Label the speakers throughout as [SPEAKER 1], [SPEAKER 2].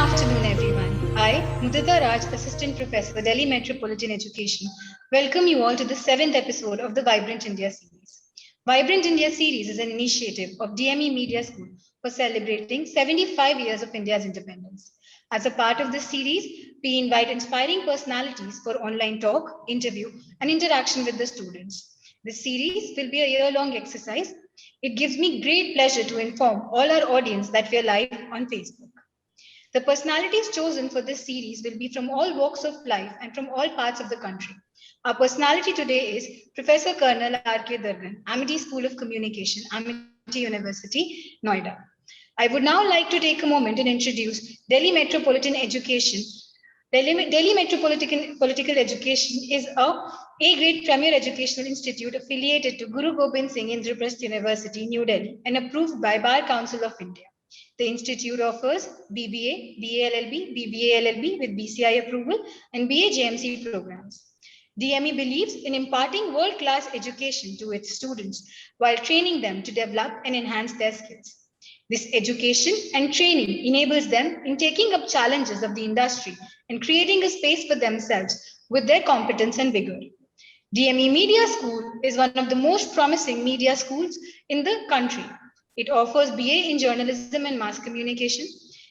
[SPEAKER 1] afternoon, everyone. I, Mudita Raj, Assistant Professor, Delhi Metropolitan Education, welcome you all to the 7th episode of the Vibrant India series. Vibrant India series is an initiative of DME Media School for celebrating 75 years of India's independence. As a part of this series, we invite inspiring personalities for online talk, interview, and interaction with the students. This series will be a year-long exercise. It gives me great pleasure to inform all our audience that we are live on Facebook. The personalities chosen for this series will be from all walks of life and from all parts of the country. Our personality today is Professor Colonel R.K.Dargan, Amity School of Communication, Amity University, Noida. I would now like to take a moment and introduce Delhi Metropolitan Education. Delhi Metropolitan Political Education is a A-grade premier educational institute affiliated to Guru Gobind Singh Indraprasth University, New Delhi, and approved by Bar Council of India. The institute offers BBA, BA LLB, BBA LLB with BCI approval, and BA JMC programs. DME believes in imparting world-class education to its students while training them to develop and enhance their skills. This education and training enables them in taking up challenges of the industry and creating a space for themselves with their competence and vigor. DME Media School is one of the most promising media schools in the country. It offers BA in journalism and mass communication.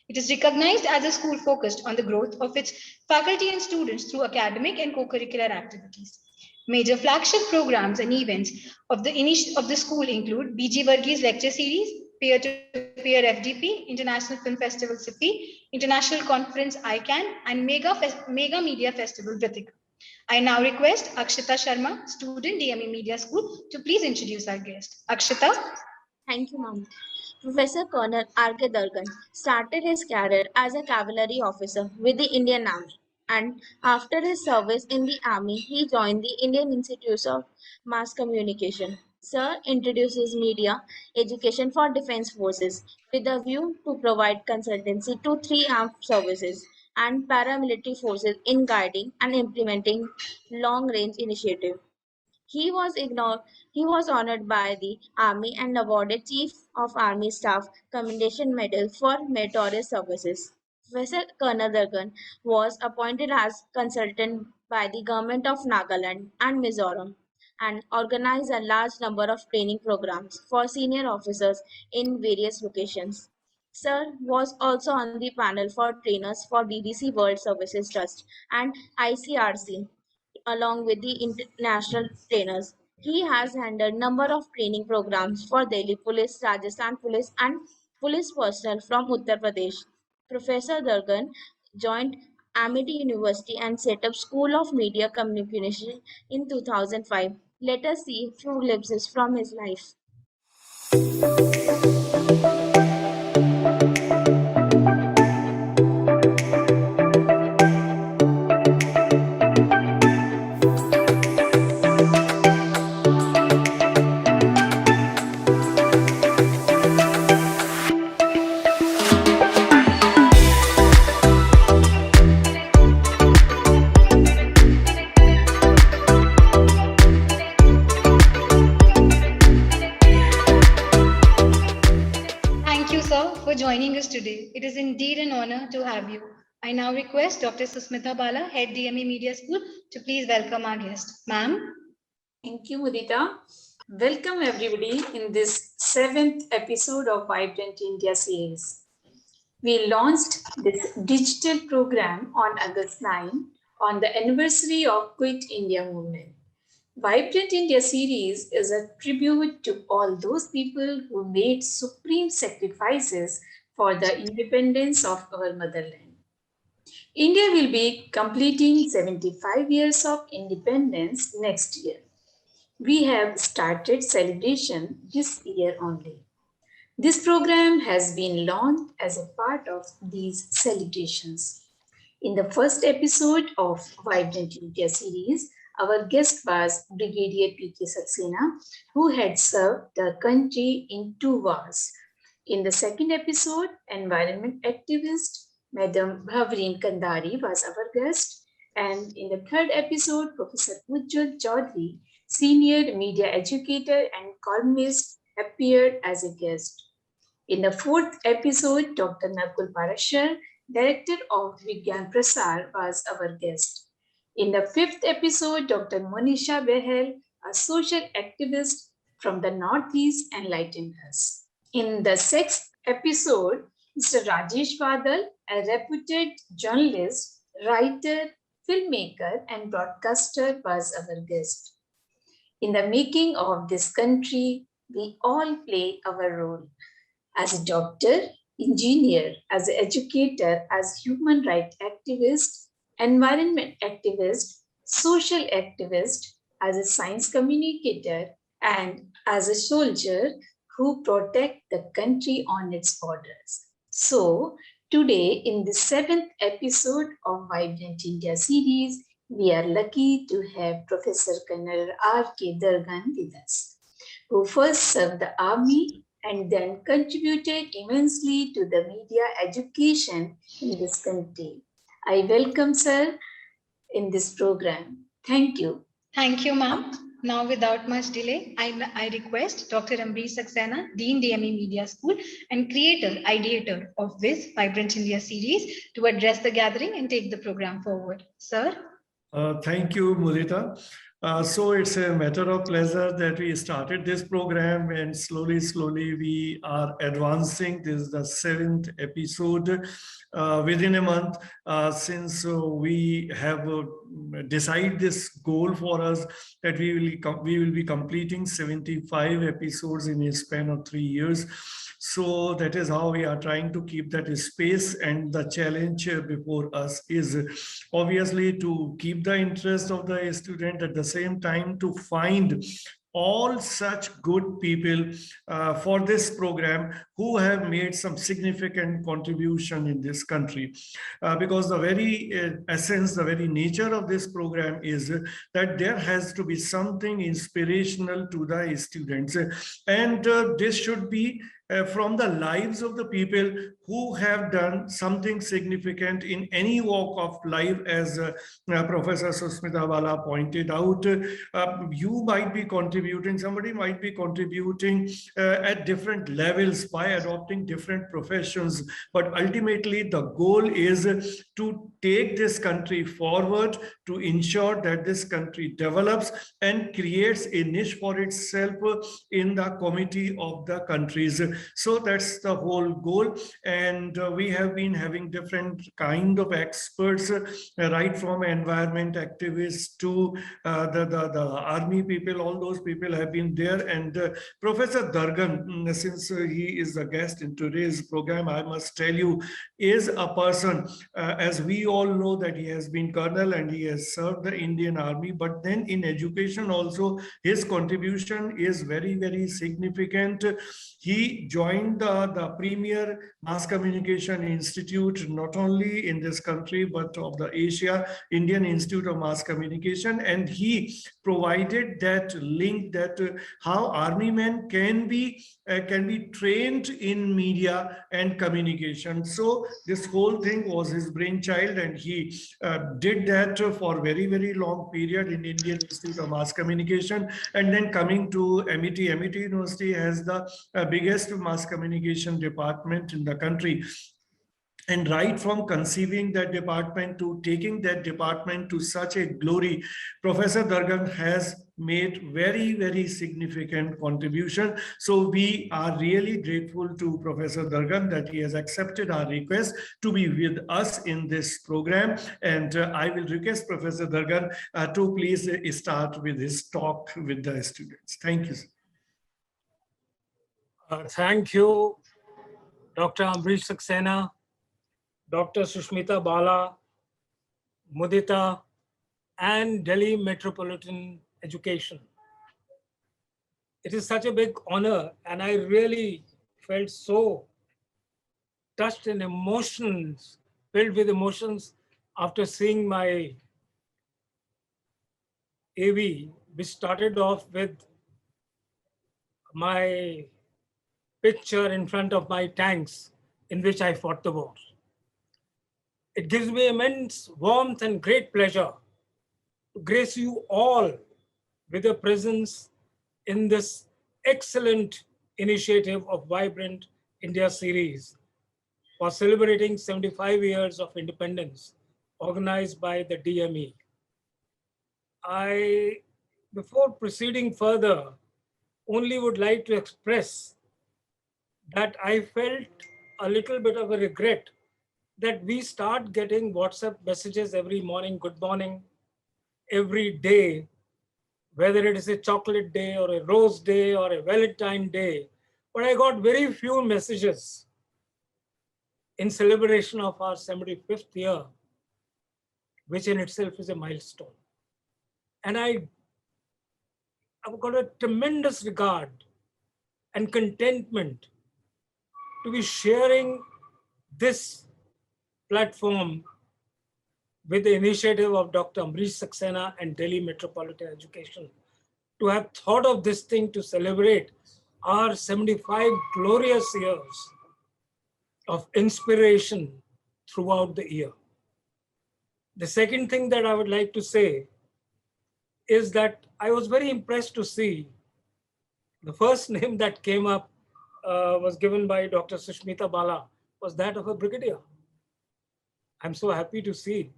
[SPEAKER 1] It is recognized as a school focused on the growth of its faculty and students through academic and co-curricular activities. Major flagship programs and events of the school include BG Varghese Lecture Series, Peer-to-Peer FDP, International Film Festival SIFI, International Conference ICANN, and Mega Media Festival Vritika. I now request Akshita Sharma, student DME Media School, to please introduce our guest. Akshita.
[SPEAKER 2] Thank you, ma'am. Professor Colonel R.K.Dargan started his career as a cavalry officer with the Indian Army, and after his service in the Army, he joined the Indian Institute of Mass Communication. Sir introduces media education for defense forces with a view to provide consultancy to three armed services and paramilitary forces in guiding and implementing long-range initiatives. He was honored by the Army and awarded Chief of Army Staff Commendation Medal for meritorious services. Professor Colonel Dargan was appointed as consultant by the government of Nagaland and Mizoram and organized a large number of training programs for senior officers in various locations. Sir was also on the panel for trainers for BBC World Services Trust and ICRC along with the international trainers. He has handled number of training programs for Delhi Police, Rajasthan Police and police personnel from Uttar Pradesh. Professor Dargan joined Amity University and set up School of Media Communication in 2005. Let us see few glimpses from his life.
[SPEAKER 1] Joining us today. It is indeed an honor to have you. I now request Dr. Susmitha Bala, Head DME Media School, to please welcome our guest. Ma'am.
[SPEAKER 3] Thank you, Mudita. Welcome everybody in this 7th episode of Vibrant India series. We launched this digital program on August 9 on the anniversary of Quit India movement. Vibrant India series is a tribute to all those people who made supreme sacrifices for the independence of our motherland. India will be completing 75 years of independence next year. We have started celebration this year only. This program has been launched as a part of these celebrations. In the first episode of Vibrant India series, our guest was Brigadier P.K. Saxena, who had served the country in 2 wars. In the second episode, environment activist Madam Bhavreen Kandari was our guest. And in the third episode, Professor Ujjwal Chaudhary, senior media educator and columnist, appeared as a guest. In the fourth episode, Dr. Nakul Parashar, Director of Vigyan Prasar, was our guest. In the fifth episode, Dr. Monisha Behel, a social activist from the Northeast, enlightened us. In the sixth episode, Mr. Rajesh Badal, a reputed journalist, writer, filmmaker, and broadcaster, was our guest. In the making of this country, we all play our role. As a doctor, engineer, as an educator, as human rights activist, environment activist, social activist, as a science communicator, and as a soldier who protect the country on its borders. So, today in the seventh episode of Vibrant India series, we are lucky to have Professor Colonel R.K.Dargan with us, who first served the army and then contributed immensely to the media education in this country. I welcome sir in this program. Thank you.
[SPEAKER 1] Thank you, ma'am. Now, without much delay, I request Dr. Ambrish Saxena, Dean DME Media School and creator, ideator of VIS Vibrant India series, to address the gathering and take the program forward. Sir.
[SPEAKER 4] Thank you, Mudita. So it's a matter of pleasure that we started this program, and slowly we are advancing. This is the seventh episode within a month since we have decided this goal for us that we will be completing 75 episodes in a span of 3 years. So that is how we are trying to keep that space, and the challenge before us is obviously to keep the interest of the student, at the same time to find all such good people for this program who have made some significant contribution in this country. Because the very essence, the very nature of this program is that there has to be something inspirational to the students. And this should be from the lives of the people who have done something significant in any walk of life. As Professor Susmita Bala pointed out, you might be contributing, somebody might be contributing at different levels by adopting different professions. But ultimately, the goal is to take this country forward, to ensure that this country develops and creates a niche for itself in the committee of the countries. So that's the whole goal. And we have been having different kind of experts, right from environment activists to the army people. All those people have been there. And Professor Dargan, since he is the guest in today's program, I must tell you, is a person, as we all know, that he has been colonel and he has served the Indian Army, but then in education also his contribution is very significant. He joined the premier mass communication institute, not only in this country but of the Asia, Indian Institute of Mass Communication, and he provided that link that how army men can be trained in media and communication. So this whole thing was his brainchild, and he did that for very long period in Indian Institute of Mass Communication. And then coming to MIT University has the biggest mass communication department in the country. And right from conceiving that department to taking that department to such a glory, Professor Dargan has made very significant contribution. So we are really grateful to Professor Dargan that he has accepted our request to be with us in this program. And I will request Professor Dargan to please start with his talk with the students. Thank you, sir.
[SPEAKER 5] Thank you, Dr. Ambrish Saxena, Dr. Sushmita Bala, Mudita, and Delhi Metropolitan Education. It is such a big honor, and I really felt so touched and filled with emotions after seeing my AV, which started off with my picture in front of my tanks in which I fought the war. It gives me immense warmth and great pleasure to grace you all with a presence in this excellent initiative of Vibrant India series. for celebrating 75 years of independence organized by the DME. Before proceeding further, only would like to express that I felt a little bit of a regret that we start getting WhatsApp messages every morning, good morning, every day, whether it is a chocolate day or a rose day or a Valentine day. But I got very few messages in celebration of our 75th year, which in itself is a milestone. And I've got a tremendous regard and contentment to be sharing this platform with the initiative of Dr. Ambrish Saxena and Delhi Metropolitan Education to have thought of this thing to celebrate our 75 glorious years of inspiration throughout the year. The second thing that I would like to say is that I was very impressed to see the first name that came up was given by Dr. Sushmita Bala, was that of a brigadier. I'm so happy to see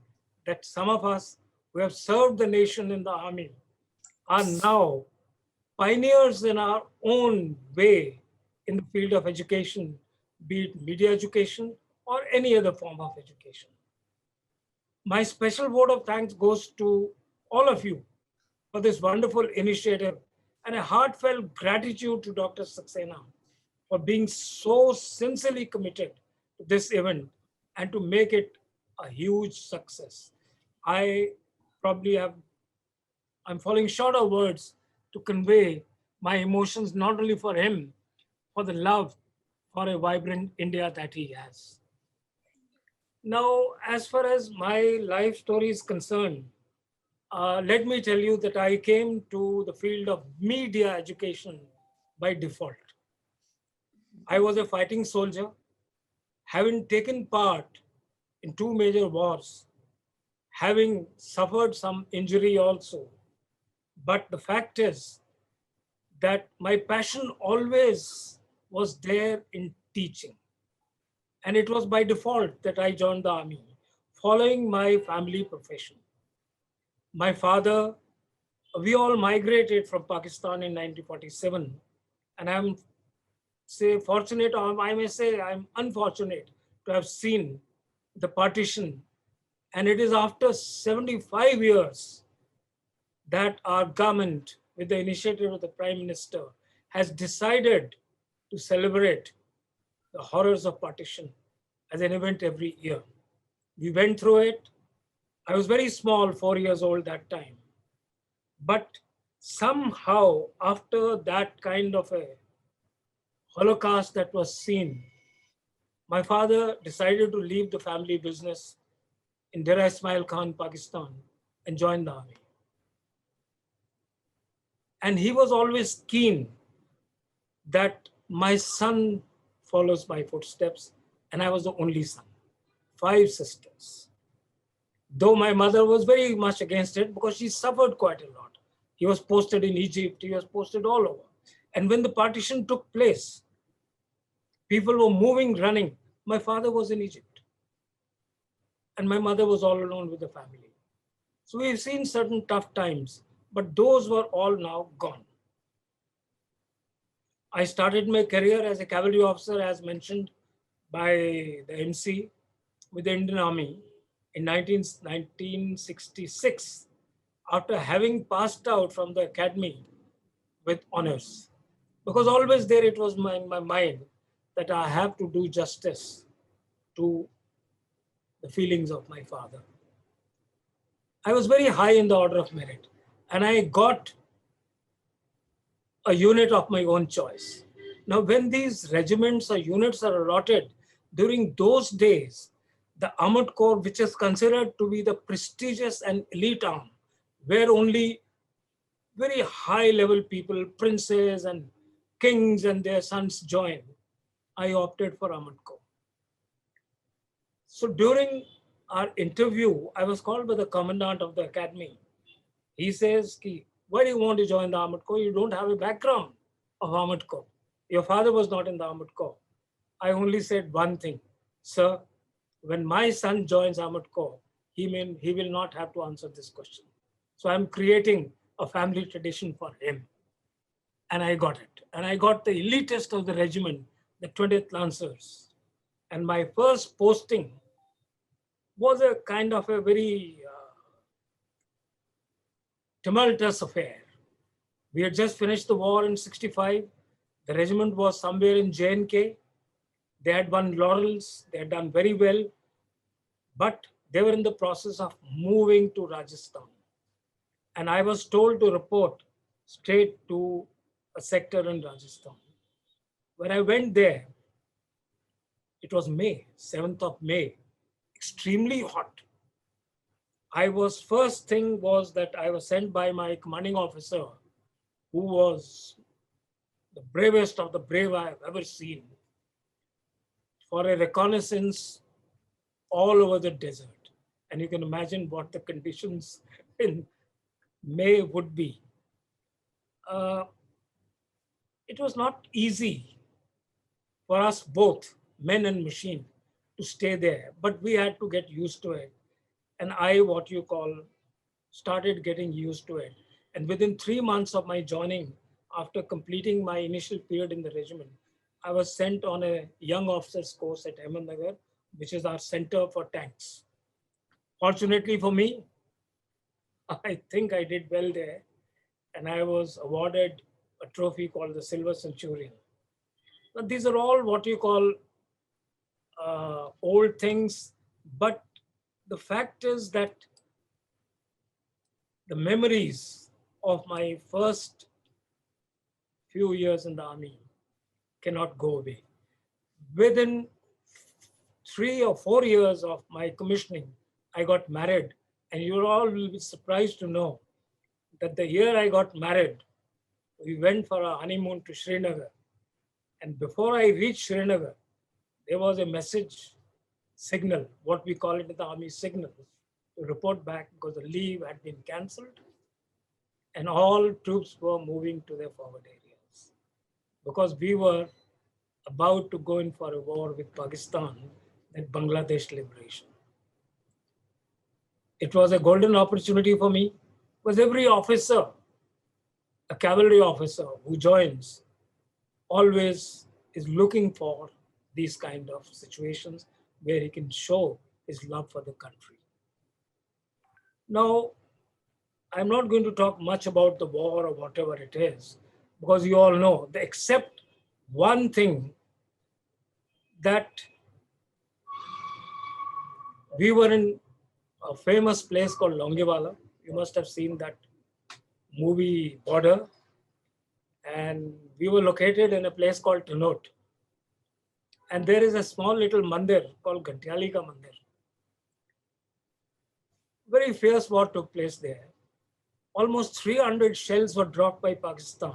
[SPEAKER 5] that some of us who have served the nation in the army are now pioneers in our own way in the field of education, be it media education or any other form of education. My special vote of thanks goes to all of you for this wonderful initiative, and a heartfelt gratitude to Dr. Saxena for being so sincerely committed to this event and to make it a huge success. I'm falling short of words to convey my emotions, not only for him, for the love for a vibrant India that he has. Now, as far as my life story is concerned, let me tell you that I came to the field of media education by default. I was a fighting soldier, having taken part in 2 major wars, having suffered some injury also. But the fact is that my passion always was there in teaching. And it was by default that I joined the army, following my family profession. My father, we all migrated from Pakistan in 1947, and I'm fortunate, or I may say I'm unfortunate to have seen the partition. And it is after 75 years that our government, with the initiative of the Prime Minister, has decided to celebrate the horrors of partition as an event every year. We went through it. I was very small, 4 years old that time. But somehow, after that kind of a Holocaust that was seen, my father decided to leave the family business in Dera Ismail Khan, Pakistan, and join the army. And he was always keen that my son follows my footsteps, and I was the only son, 5 sisters. Though my mother was very much against it because she suffered quite a lot. He was posted in Egypt, he was posted all over. And when the partition took place, people were moving, running. My father was in Egypt, and my mother was all alone with the family. So we've seen certain tough times, but those were all now gone. I started my career as a cavalry officer, as mentioned by the MC, with the Indian Army in 1966, after having passed out from the academy with honors. Because always there it was in my mind that I have to do justice to the feelings of my father. I was very high in the order of merit, and I got a unit of my own choice. Now, when these regiments or units are allotted during those days, the Armored Corps, which is considered to be the prestigious and elite arm, where only very high level people, princes and kings and their sons join, I opted for Armored Corps. So during our interview, I was called by the commandant of the academy. He says, why do you want to join the Armored Corps? You don't have a background of Armored Corps. Your father was not in the Armored Corps. I only said one thing, Sir, when my son joins Ahmed Corps, he will not have to answer this question. So I'm creating a family tradition for him. And I got it. And I got the elitist of the regiment, the 20th Lancers. And my first posting was a kind of a very tumultuous affair. We had just finished the war in 65. The regiment was somewhere in J&K. They had won laurels. They had done very well. But they were in the process of moving to Rajasthan. And I was told to report straight to a sector in Rajasthan. When I went there, it was May, 7th of May, extremely hot. First thing was that I was sent by my commanding officer, who was the bravest of the brave I have ever seen, for a reconnaissance all over the desert. And you can imagine what the conditions in May would be. It was not easy for us both, men and machine, to stay there, but we had to get used to it. And I, what you call, started getting used to it. And within 3 months of my joining, after completing my initial period in the regiment, I was sent on a young officers course at Ahmednagar, which is our center for tanks. Fortunately for me, I think I did well there, and I was awarded a trophy called the Silver Centurion. But these are all what you call old things, but the fact is that the memories of my first few years in the army cannot go away. Within 3 or 4 years of my commissioning, I got married, and you all will be surprised to know that the year I got married, we went for a honeymoon to Srinagar. And before I reached Srinagar, there was a message signal, what we call it in the army signal, to report back because the leave had been cancelled and all troops were moving to their forward areas. Because we were about to go in for a war with Pakistan, that Bangladesh liberation. It was a golden opportunity for me, because every officer, a cavalry officer who joins, always is looking for these kind of situations where he can show his love for the country. Now, I'm not going to talk much about the war or whatever it is, because you all know, except one thing, that we were in a famous place called Longewala. You must have seen that movie Border. And we were located in a place called Tanot. And there is a small little mandir called Ghantyali Ka Mandir. Very fierce war took place there. Almost 300 shells were dropped by Pakistan.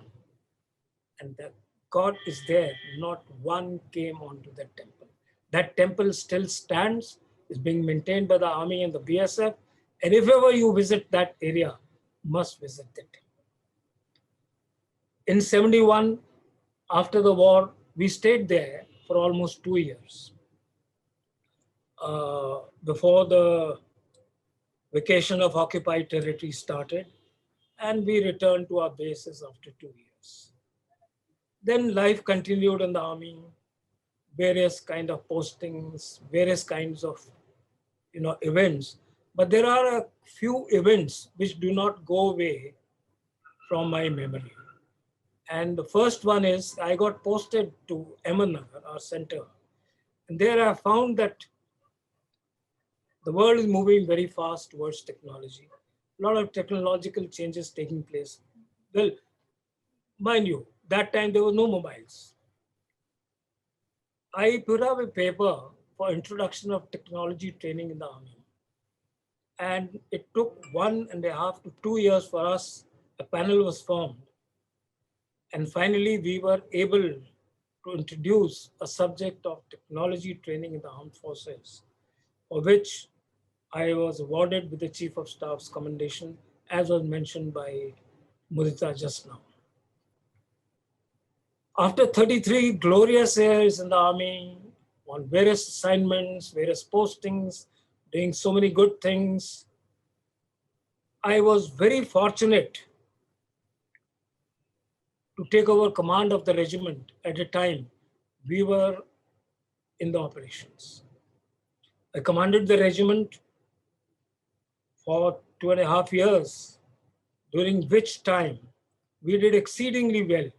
[SPEAKER 5] And that God is there, not one came onto that temple. That temple still stands, is being maintained by the army and the BSF. And if ever you visit that area, must visit that temple. In 71, after the war, we stayed there for almost 2 years. Before the vacation of occupied territory started, and we returned to our bases after 2 years. Then life continued in the army, various kind of postings, various kinds of events. But there are a few events which do not go away from my memory. And the first one is I got posted to Ahmednagar, our center. And there I found that the world is moving very fast towards technology. A lot of technological changes taking place. Well, mind you, that time there were no mobiles. I put up a paper for introduction of technology training in the army. And it took 1.5 to 2 years for us. A panel was formed. And finally, we were able to introduce a subject of technology training in the armed forces, for which I was awarded with the Chief of Staff's commendation, as was mentioned by Mudita just now. After 33 glorious years in the army, on various assignments, various postings, doing so many good things. I was very fortunate to take over command of the regiment at a time we were in the operations. I commanded the regiment for 2.5 years, during which time we did exceedingly well,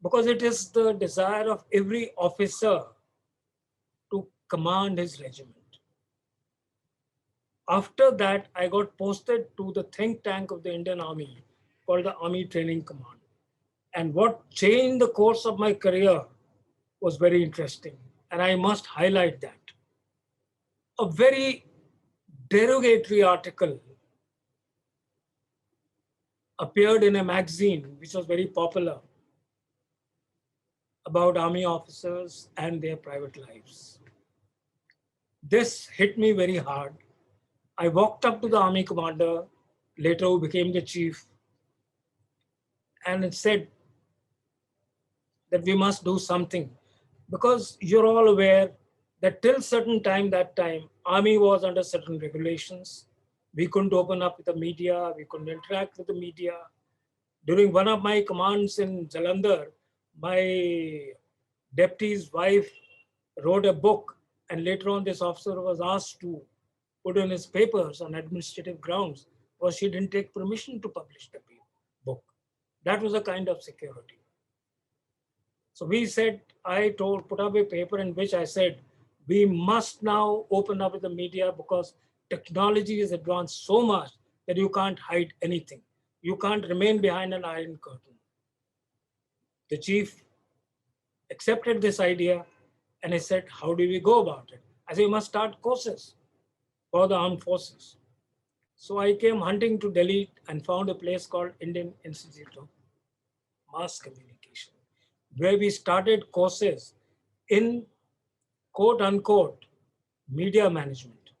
[SPEAKER 5] because it is the desire of every officer to command his regiment. After that, I got posted to the think tank of the Indian Army called the Army Training Command. And what changed the course of my career was very interesting. And I must highlight that. A very derogatory article appeared in a magazine which was very popular about army officers and their private lives. This hit me very hard. I walked up to the army commander, later who became the chief, and it said that we must do something, because you're all aware that till certain time, that time, army was under certain regulations. We couldn't open up with the media, we couldn't interact with the media. During one of my commands in Jalandhar, my deputy's wife wrote a book, and later on this officer was asked to put in his papers on administrative grounds, because she didn't take permission to publish the book. That was a kind of security. So we said, put up a paper in which I said, we must now open up with the media, because technology is advanced so much that you can't hide anything. You can't remain behind an iron curtain. The chief accepted this idea, and he said, how do we go about it? I said, we must start courses for the armed forces. So I came hunting to Delhi and found a place called Indian Institute of Mass Communication, where we started courses in quote unquote media management.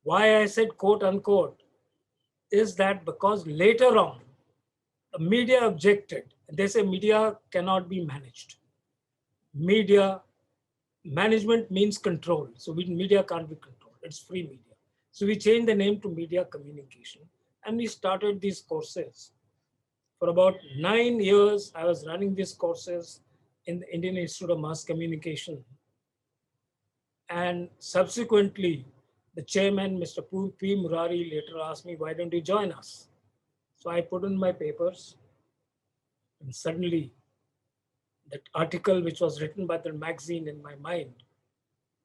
[SPEAKER 5] Why I said quote unquote is that because later on, the media objected. They say media cannot be managed. Media management means control. So media can't be controlled. It's free media. So we changed the name to media communication, and we started these courses. For about 9 years, I was running these courses in the Indian Institute of Mass Communication. And subsequently, the chairman, Mr. P. Murari, later asked me, why don't you join us? So I put in my papers, and suddenly that article which was written by the magazine in my mind,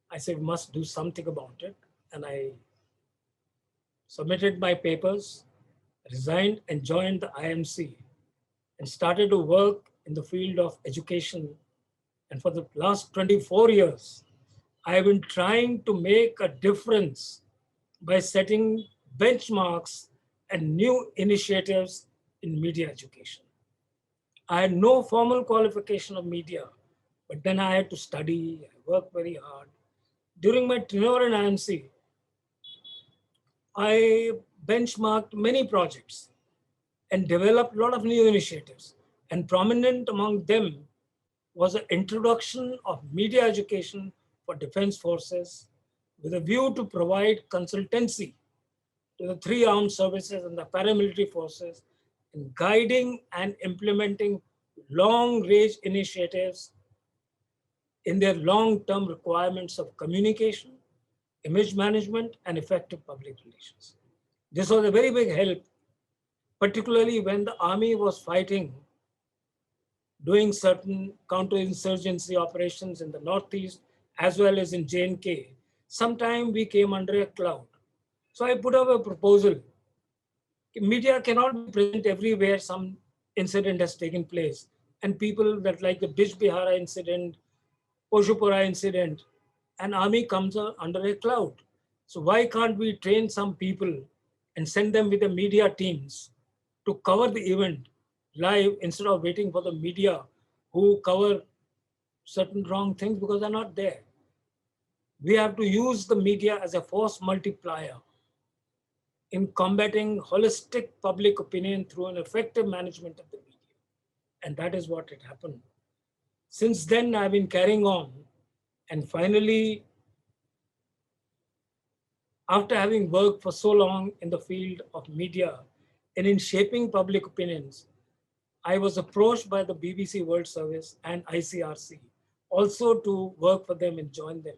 [SPEAKER 5] I said, we must do something about it. And I submitted my papers, resigned, and joined the IMC, and started to work in the field of education. And for the last 24 years, I have been trying to make a difference by setting benchmarks and new initiatives in media education. I had no formal qualification of media, but then I had to study, I worked very hard. During my tenure in IMC, I benchmarked many projects and developed a lot of new initiatives. And prominent among them was an introduction of media education for defense forces with a view to provide consultancy to the 3 armed services and the paramilitary forces in guiding and implementing long-range initiatives in their long-term requirements of communication, image management, and effective public relations. This was a very big help, particularly when the army was fighting, doing certain counterinsurgency operations in the Northeast, as well as in J&K. Sometime we came under a cloud. So I put up a proposal. Media cannot be present everywhere some incident has taken place. And people that like the Bijbihara incident, Poshupura incident, an army comes under a cloud. So why can't we train some people and send them with the media teams to cover the event live instead of waiting for the media who cover certain wrong things because they're not there. We have to use the media as a force multiplier in combating holistic public opinion through an effective management of the media. And that is what had happened. Since then, I've been carrying on And finally, after having worked for so long in the field of media and in shaping public opinions, I was approached by the BBC World Service and ICRC also to work for them and join them,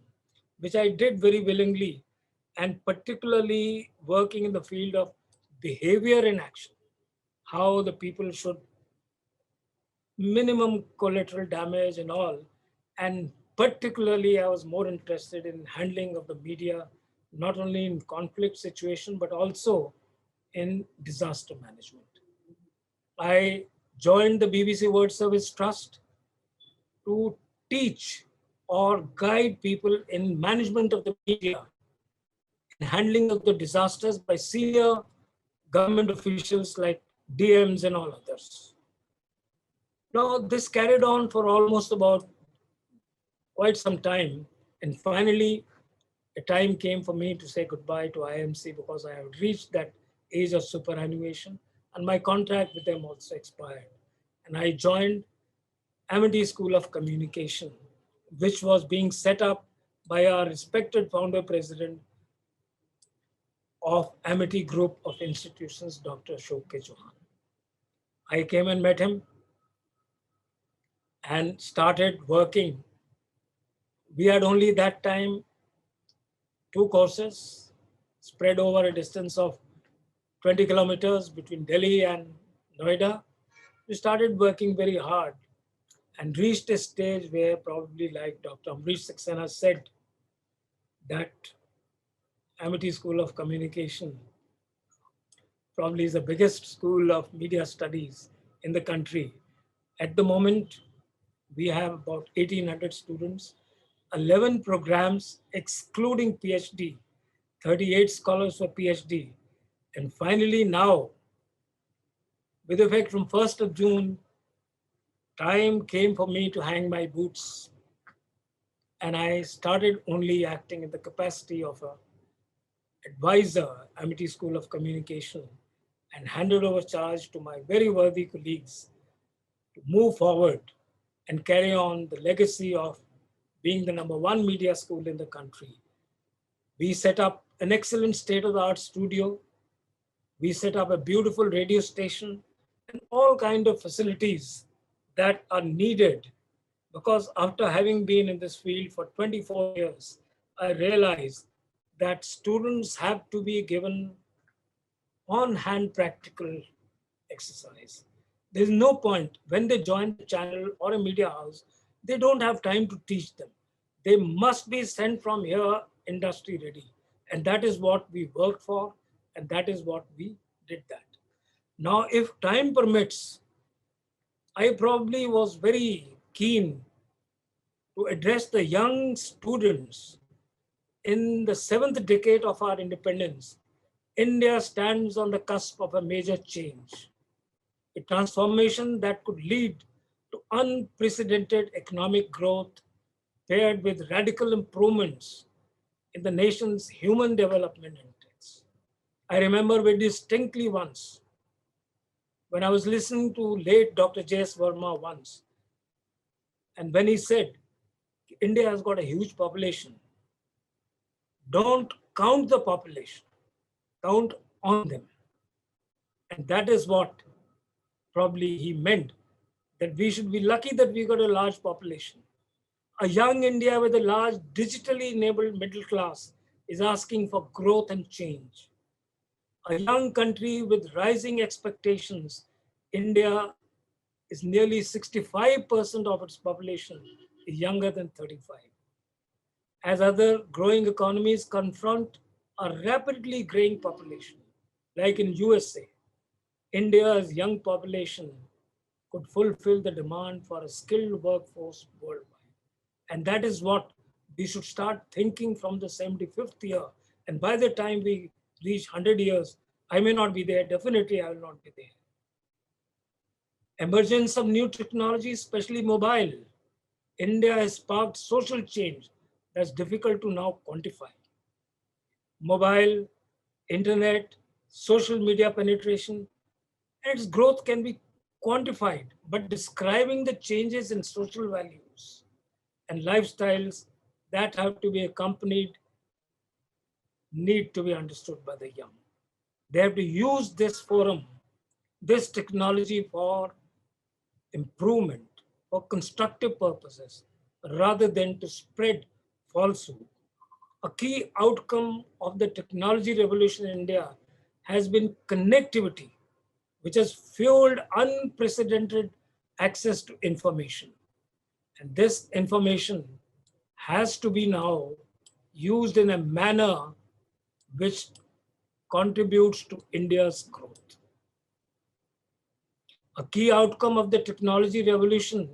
[SPEAKER 5] which I did very willingly, and particularly working in the field of behavior in action, how the people should minimum collateral damage and all. And particularly, I was more interested in handling of the media, not only in conflict situation, but also in disaster management. I joined the BBC World Service Trust to teach or guide people in management of the media and handling of the disasters by senior government officials like DMs and all others. Now, this carried on for almost about quite some time. And finally, a time came for me to say goodbye to IMC because I had reached that age of superannuation and my contract with them also expired. And I joined Amity School of Communication, which was being set up by our respected founder president of Amity Group of Institutions, Dr. Ashok K. Chauhan. I came and met him and started working. We had only that time 2 courses spread over a distance of 20 kilometers between Delhi and Noida. We started working very hard and reached a stage where, probably like Dr. Ambrish Saxena said, that Amity School of Communication probably is the biggest school of media studies in the country. At the moment, we have about 1,800 students, 11 programs excluding PhD, 38 scholars for PhD. And finally now, with effect from 1st of June, time came for me to hang my boots. And I started only acting in the capacity of an advisor, Amity School of Communication, and handed over charge to my very worthy colleagues to move forward and carry on the legacy of being the #1 media school in the country. We set up an excellent state-of-the-art studio. We set up a beautiful radio station and all kind of facilities that are needed, because after having been in this field for 24 years, I realized that students have to be given on-hand practical exercise. There's no point when they join the channel or a media house, they don't have time to teach them. They must be sent from here industry ready. And that is what we worked for, and that is what we did that. Now, if time permits, I probably was very keen to address the young students. In the 7th decade of our independence, India stands on the cusp of a major change, a transformation that could lead to unprecedented economic growth paired with radical improvements in the nation's human development index. I remember very distinctly once when I was listening to late Dr. J.S. Verma once, and when he said, India has got a huge population. Don't count the population, count on them. And that is what probably he meant, that we should be lucky that we got a large population. A young India with a large digitally enabled middle class is asking for growth and change. A young country with rising expectations, India is nearly 65% of its population is younger than 35. As other growing economies confront a rapidly growing population, like in USA, India's young population could fulfill the demand for a skilled workforce worldwide. And that is what we should start thinking from the 75th year. And by the time we reach 100 years, I may not be there. Definitely, I will not be there. Emergence of new technology, especially mobile. India has sparked social change that's difficult to now quantify. Mobile, internet, social media penetration, and its growth can be quantified, but describing the changes in social values and lifestyles that have to be accompanied need to be understood by the young. They have to use this forum, this technology for improvement, for constructive purposes, rather than to spread falsehood. A key outcome of the technology revolution in India has been connectivity, which has fueled unprecedented access to information. And this information has to be now used in a manner which contributes to India's growth. A key outcome of the technology revolution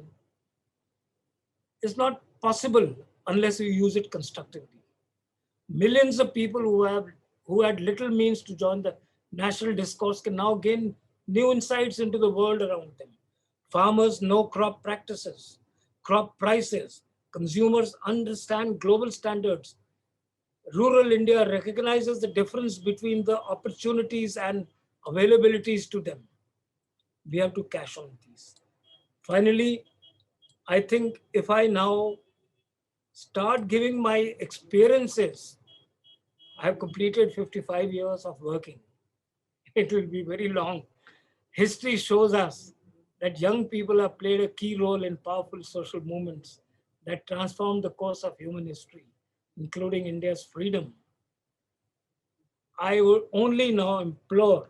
[SPEAKER 5] is not possible unless you use it constructively. Millions of people who had little means to join the national discourse can now gain new insights into the world around them. Farmers know crop practices, crop prices, consumers understand global standards. Rural India recognizes the difference between the opportunities and availabilities to them. We have to cash on these. Finally, I think if I now start giving my experiences, I have completed 55 years of working. It will be very long. History shows us that young people have played a key role in powerful social movements that transformed the course of human history, including India's freedom. I would only now implore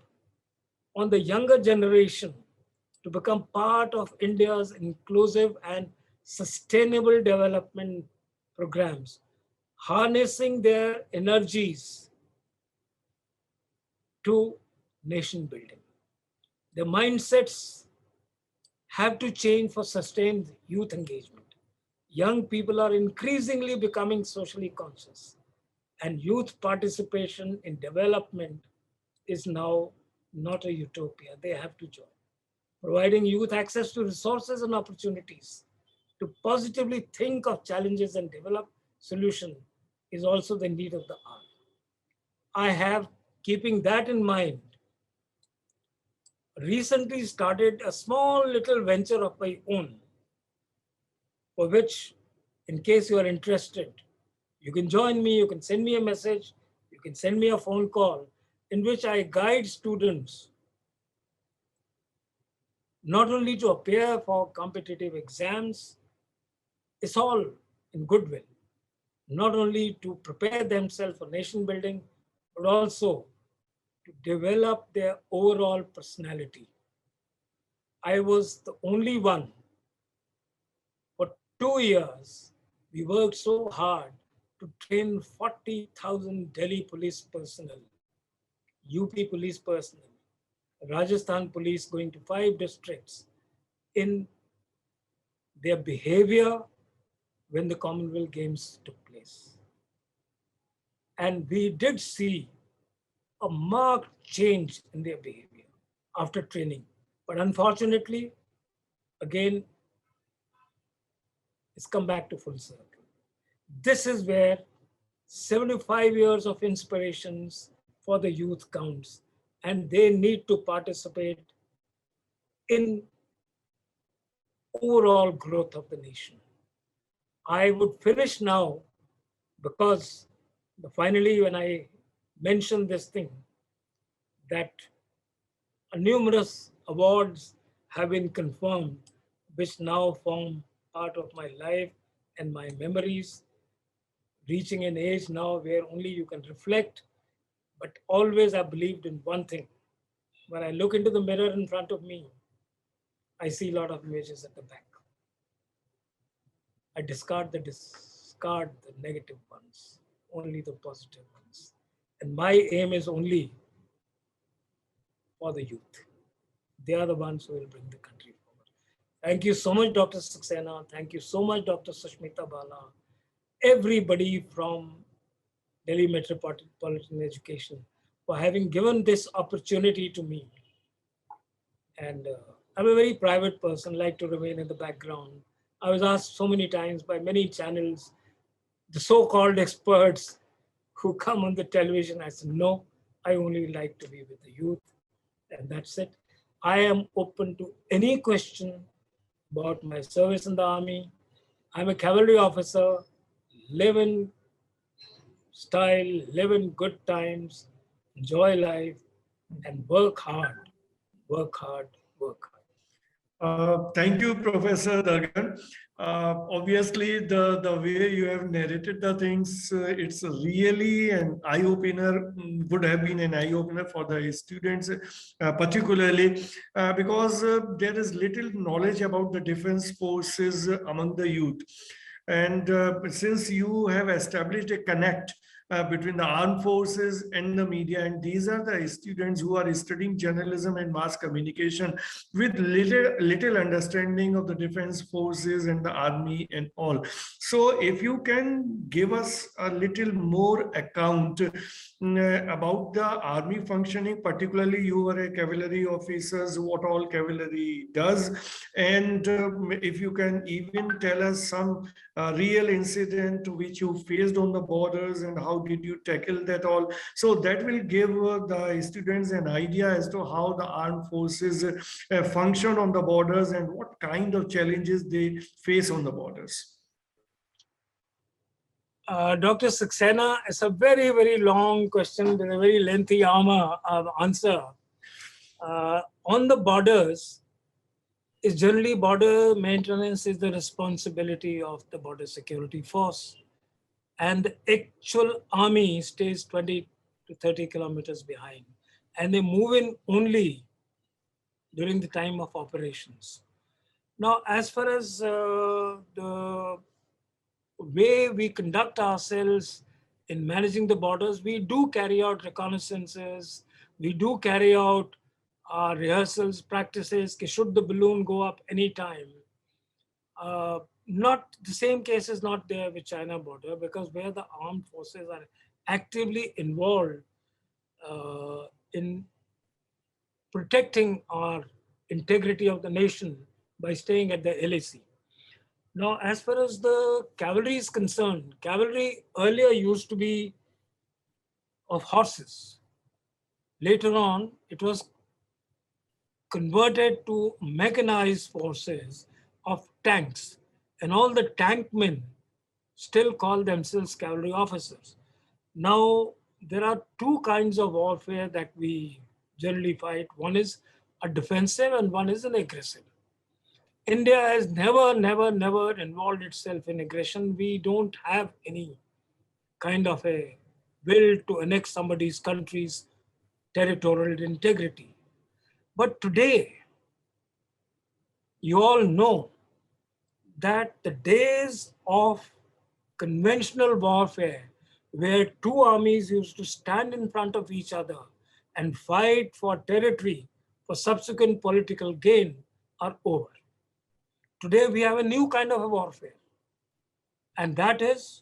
[SPEAKER 5] on the younger generation to become part of India's inclusive and sustainable development programs, harnessing their energies to nation building. The mindsets have to change for sustained youth engagement. Young people are increasingly becoming socially conscious, and youth participation in development is now not a utopia. They have to join. Providing youth access to resources and opportunities to positively think of challenges and develop solutions is also the need of the hour. I have, keeping that in mind, recently started a small little venture of my own, for which, in case you are interested, you can join me, you can send me a message, you can send me a phone call, in which I guide students not only to appear for competitive exams, it's all in goodwill, not only to prepare themselves for nation building, but also to develop their overall personality. I was the only one. For 2 years, we worked so hard to train 40,000 Delhi police personnel, UP police personnel, Rajasthan police going to 5 districts in their behavior when the Commonwealth Games took place. And we did see a marked change in their behavior after training. But unfortunately, again, it's come back to full circle. This is where 75 years of inspirations for the youth counts, and they need to participate in overall growth of the nation. I would finish now because finally, when I mentioned this thing, that numerous awards have been confirmed, which now form part of my life and my memories, reaching an age now where only you can reflect, but always I believed in one thing. When I look into the mirror in front of me, I see a lot of images at the back. I discard the negative ones, only the positive ones. And my aim is only for the youth. They are the ones who will bring the country forward. Thank you so much, Dr. Saxena. Thank you so much, Dr. Sushmita Bala. Everybody from Delhi Metropolitan Education for having given this opportunity to me. And I'm a very private person, like to remain in the background. I was asked so many times by many channels, the so-called experts who come on the television. I said, no, I only like to be with the youth, and that's it. I am open to any question about my service in the army. I'm a cavalry officer, live in style, live in good times, enjoy life, and work hard, work hard, work hard.
[SPEAKER 4] Thank you, Professor Dargan. Obviously, the way you have narrated the things, it's really an eye-opener, would have been an eye-opener for the students, particularly because there is little knowledge about the defense forces among the youth. And since you have established a connect between the armed forces and the media, and these are the students who are studying journalism and mass communication with little understanding of the defense forces and the army and all. So if you can give us a little more account about the army functioning, particularly you were a cavalry officers, what all cavalry does, and if you can even tell us some real incident which you faced on the borders and how did you tackle that all. So that will give the students an idea as to how the armed forces function on the borders and what kind of challenges they face on the borders.
[SPEAKER 5] Dr. Saxena, it's a very, very long question with a very lengthy answer. On the borders, is generally border maintenance is the responsibility of the border security force. And the actual army stays 20 to 30 kilometers behind. And they move in only during the time of operations. Now, as far as the way we conduct ourselves in managing the borders, we do carry out reconnaissances, we do carry out rehearsals, practices, should the balloon go up anytime. Not the same case is not there with China border, because where the armed forces are actively involved in protecting our integrity of the nation by staying at the LAC. Now, as far as the cavalry is concerned, cavalry earlier used to be of horses. Later on, it was converted to mechanized forces of tanks, and all the tankmen still call themselves cavalry officers. Now, there are two kinds of warfare that we generally fight. One is a defensive and one is an aggressive. India has never involved itself in aggression. We don't have any kind of a will to annex somebody's country's territorial integrity. But today, you all know that the days of conventional warfare, where two armies used to stand in front of each other and fight for territory for subsequent political gain, are over. Today, we have a new kind of a warfare, and that is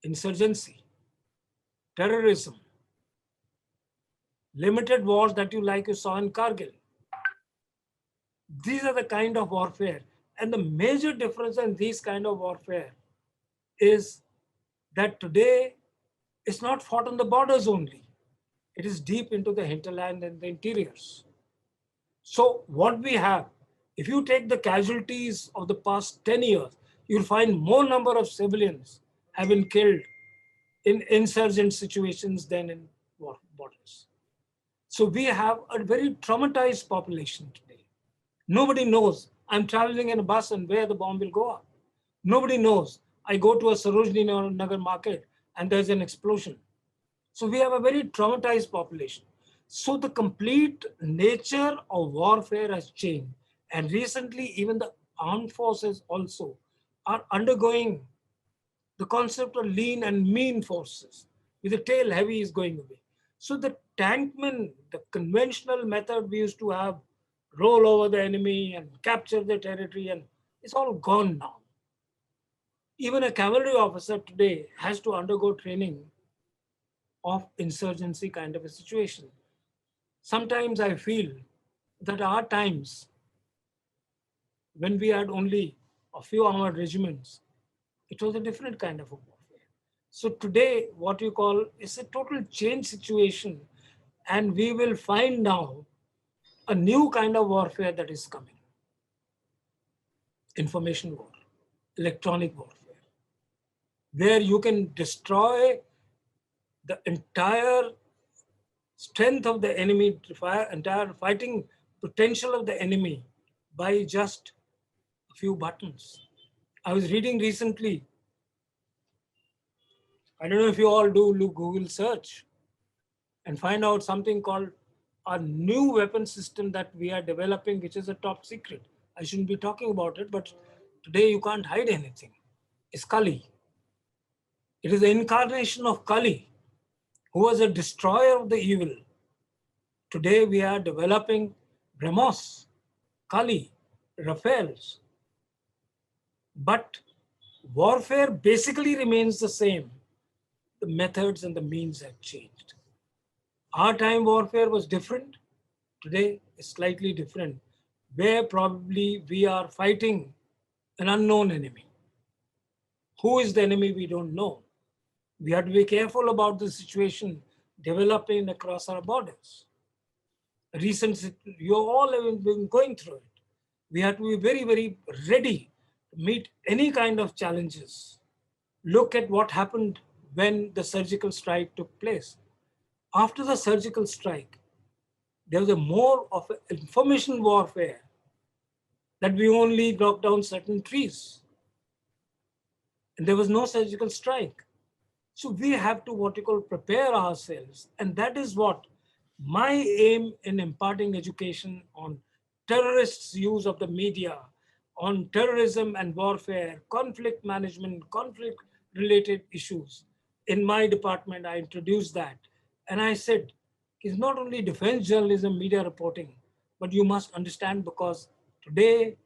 [SPEAKER 5] insurgency, terrorism, limited wars that you saw in Kargil. These are the kind of warfare. And the major difference in these kind of warfare is that today it's not fought on the borders only. It is deep into the hinterland and the interiors. So what we have, if you take the casualties of the past 10 years, you'll find more number of civilians have been killed in insurgent situations than in borders. So we have a very traumatized population today. Nobody knows I'm traveling in a bus and where the bomb will go up. Nobody knows I go to a Sarojini Nagar market and there's an explosion. So we have a very traumatized population. So the complete nature of warfare has changed. And recently, even the armed forces also are undergoing the concept of lean and mean forces, with the tail heavy is going away. So the tankmen, the conventional method we used to have, roll over the enemy and capture the territory, and it's all gone now. Even a cavalry officer today has to undergo training of insurgency kind of a situation. Sometimes I feel that our times, when we had only a few armored regiments, it was a different kind of a warfare. So today, what you call is a total change situation, and we will find now a new kind of warfare that is coming. Information war, electronic warfare. where you can destroy the entire strength of the enemy, entire fighting potential of the enemy by just a few buttons. I was reading recently, I don't know if you all do Google search and find out something called a new weapon system that we are developing, which is a top secret. I shouldn't be talking about it, but today you can't hide anything. It's Kali. It is the incarnation of Kali, who was a destroyer of the evil. Today we are developing Brahmos, Kali, Raphaels. But warfare basically remains the same. The methods and the means have changed. Our time warfare was different. Today is slightly different, where probably we are fighting an unknown enemy. Who is the enemy? We don't know. We have to be careful about the situation developing across our borders. You all have been going through it. We have to be very, very ready to meet any kind of challenges. Look at what happened when the surgical strike took place. After the surgical strike, there was a more of an information warfare that we only knocked down certain trees. And there was no surgical strike. So we have to what you call prepare ourselves. And that is what my aim in imparting education on terrorists' use of the media, on terrorism and warfare, conflict management, conflict related issues. In my department, I introduced that. And I said, it's not only defense journalism, media reporting, but you must understand because today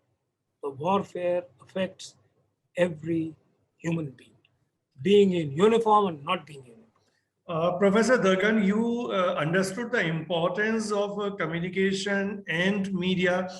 [SPEAKER 5] the warfare affects every human being in uniform and not being in uniform.
[SPEAKER 4] Professor Dargan, you understood the importance of communication and media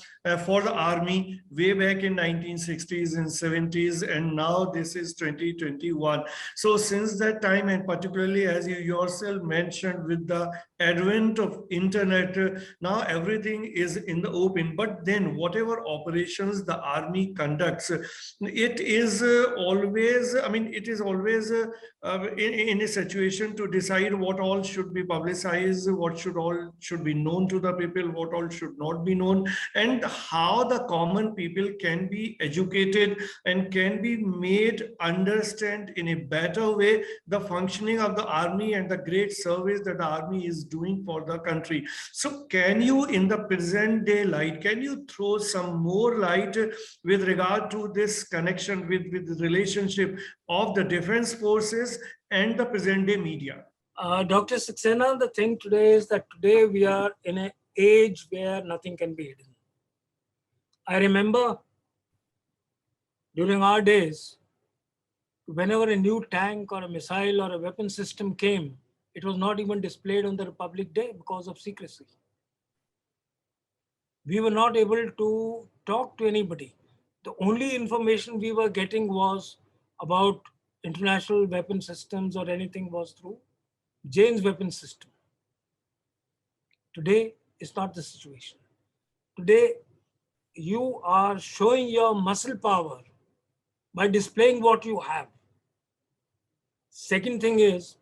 [SPEAKER 4] for the army way back in 1960s and 70s, and now this is 2021. So since that time, and particularly as you yourself mentioned with the advent of internet, now everything is in the open. But then whatever operations the army conducts, it is always, I mean, it is always in a situation to decide what all should be publicized, what should be known to the people, what all should not be known, and how the common people can be educated and can be made understand in a better way the functioning of the army and the great service that the army is doing for the country. So can you, in the present day light, can you throw some more light with regard to this connection with the relationship of the defense forces and the present day media?
[SPEAKER 5] Dr. Saxena, the thing today is that today we are in an age where nothing can be hidden. I remember during our days, whenever a new tank or a missile or a weapon system came, it was not even displayed on the Republic Day because of secrecy. We were not able to talk to anybody. The only information we were getting was about international weapon systems or anything was through Jane's weapon system. Today is not the situation. Today, you are showing your muscle power by displaying what you have. Second thing is,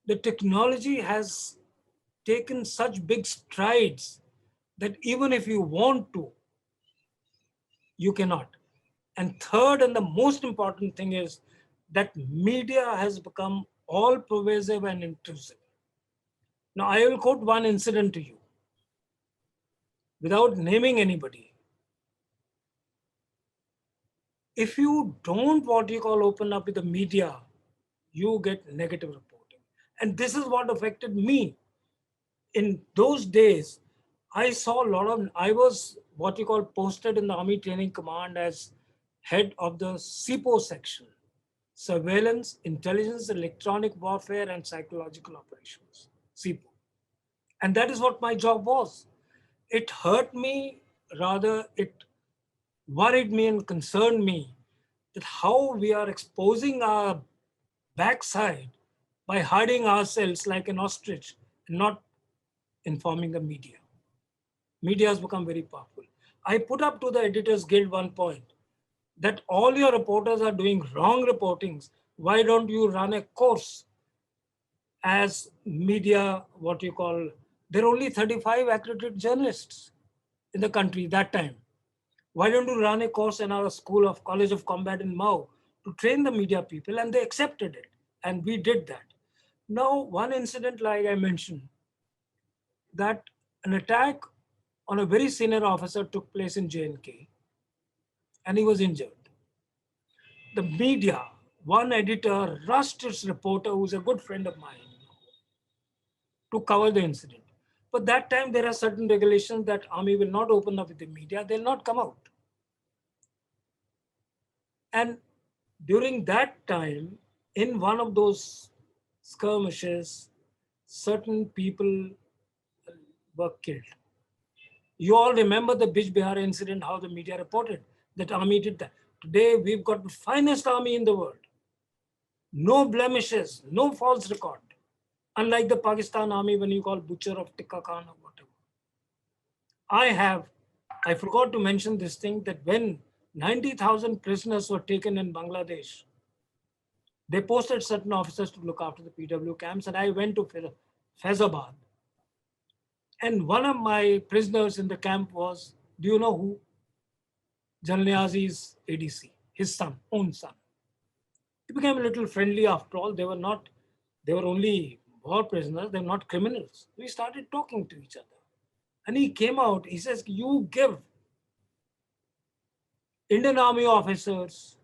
[SPEAKER 5] the technology has taken such big strides that even if you want to, you cannot. And third, and the most important thing is that media has become all pervasive and intrusive. Now, I will quote one incident to you without naming anybody. If you don't what you call open up with the media, you get negative reporting. And this is what affected me. In those days, I saw a lot of, I was what you call posted in the Army Training Command as head of the SIPO section, Surveillance, Intelligence, Electronic Warfare and Psychological Operations, SIPO. And that is what my job was. It hurt me, rather it worried me and concerned me that how we are exposing our backside by hiding ourselves like an ostrich and not informing the media. Media has become very powerful. I put up to the Editors Guild one point that all your reporters are doing wrong reportings. why don't you run a course as media, what you call, there are only 35 accredited journalists in the country that time. Why don't you run a course in our school of College of Combat in Mao to train the media people? And they accepted it. And we did that. Now, one incident, like I mentioned, that an attack on a very senior officer took place in J&K and he was injured. The media, one editor rushed its reporter, who's a good friend of mine, to cover the incident. But that time there are certain regulations that army will not open up with the media, they'll not come out. And during that time, in one of those skirmishes, certain people were killed. You all remember the Bij Bihar incident, how the media reported that army did that. Today, we've got the finest army in the world. No blemishes, no false record. Unlike the Pakistan army, when you call butcher of Tikka Khan or whatever. I forgot to mention this thing, that when 90,000 prisoners were taken in Bangladesh, they posted certain officers to look after the PW camps, and I went to Faizabad. And one of my prisoners in the camp was, do you know who? General Niazi's ADC, his son, own son. He became a little friendly after all. They were only war prisoners, they were not criminals. We started talking to each other. And he came out, he says, you give Indian Army officers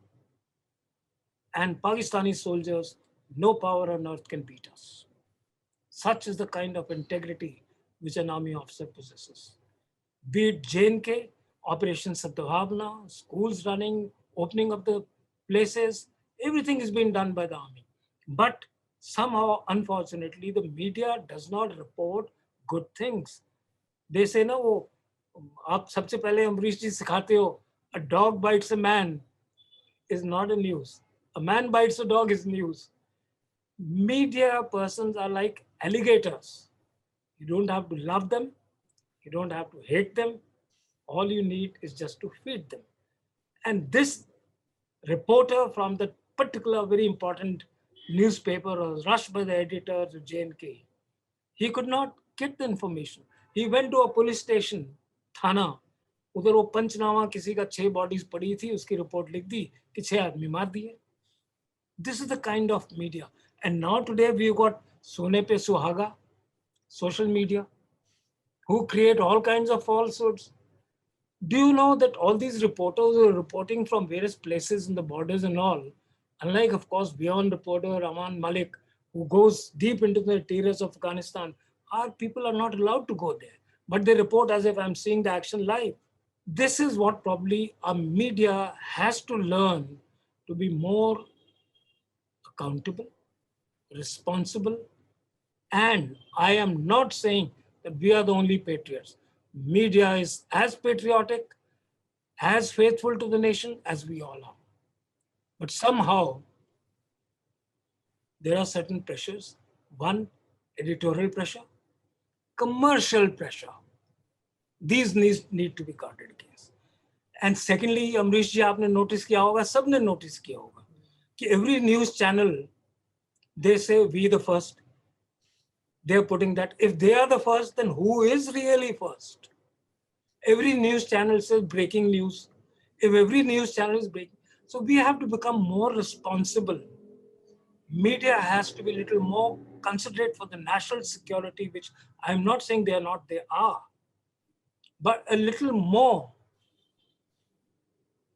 [SPEAKER 5] and Pakistani soldiers, no power on earth can beat us. Such is the kind of integrity which an army officer possesses. Be it J&K, Operation Satyavanna, schools running, opening up the places, everything is being done by the army. But somehow, unfortunately, the media does not report good things. They say, no, आप सबसे पहले अमरीश जी सिखाते हो, a dog bites a man is not a news. A man bites a dog is news. Media persons are like alligators. You don't have to love them. You don't have to hate them. All you need is just to feed them. And this reporter from that particular very important newspaper was rushed by the editor to J&K. He could not get the information. He went to a police station, थाना. उधर वो पंचनामा किसी का 6 bodies पड़ी थी, उसकी report लिख दी कि 6 आदमी मार दिए. This is the kind of media. And now today we've got Sone Pe Suhaga, social media, who create all kinds of falsehoods. Do you know that all these reporters who are reporting from various places in the borders and all, unlike, of course, beyond reporter Aman Malik, who goes deep into the interiors of Afghanistan, our people are not allowed to go there. But they report as if I'm seeing the action live. This is what probably our media has to learn to be more accountable, responsible. And I am not saying that we are the only patriots. Media is as patriotic, as faithful to the nation as we all are. But somehow, there are certain pressures. One, editorial pressure, commercial pressure. These need to be guarded against. And secondly, Amrish ji, आपने notice किया होगा, सबने notice किया होगा, कि every news channel, they say we the first. They're putting that. If they are the first, then who is really first? Every news channel says breaking news. If every news channel is breaking, so we have to become more responsible. Media has to be a little more considerate for the national security, which I'm not saying they are not, they are. But a little more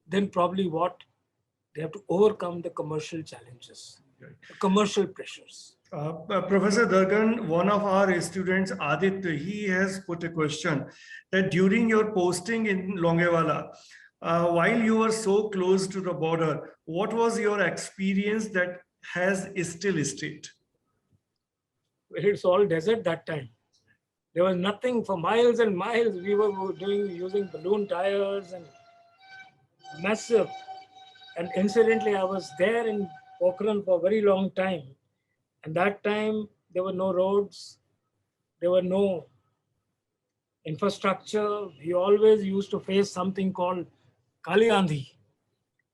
[SPEAKER 5] than probably what they have to overcome the commercial challenges, the commercial pressures.
[SPEAKER 4] Professor Dargan, one of our students, Aditya, he has put a question that during your posting in Longewala, while you were so close to the border, what was your experience that has still stayed?
[SPEAKER 5] Well, it's all desert that time. There was nothing for miles and miles. We were using balloon tires and massive. And incidentally, I was there in Pokhran for a very long time. And that time, there were no roads. There were no infrastructure. We always used to face something called Kali Andhi,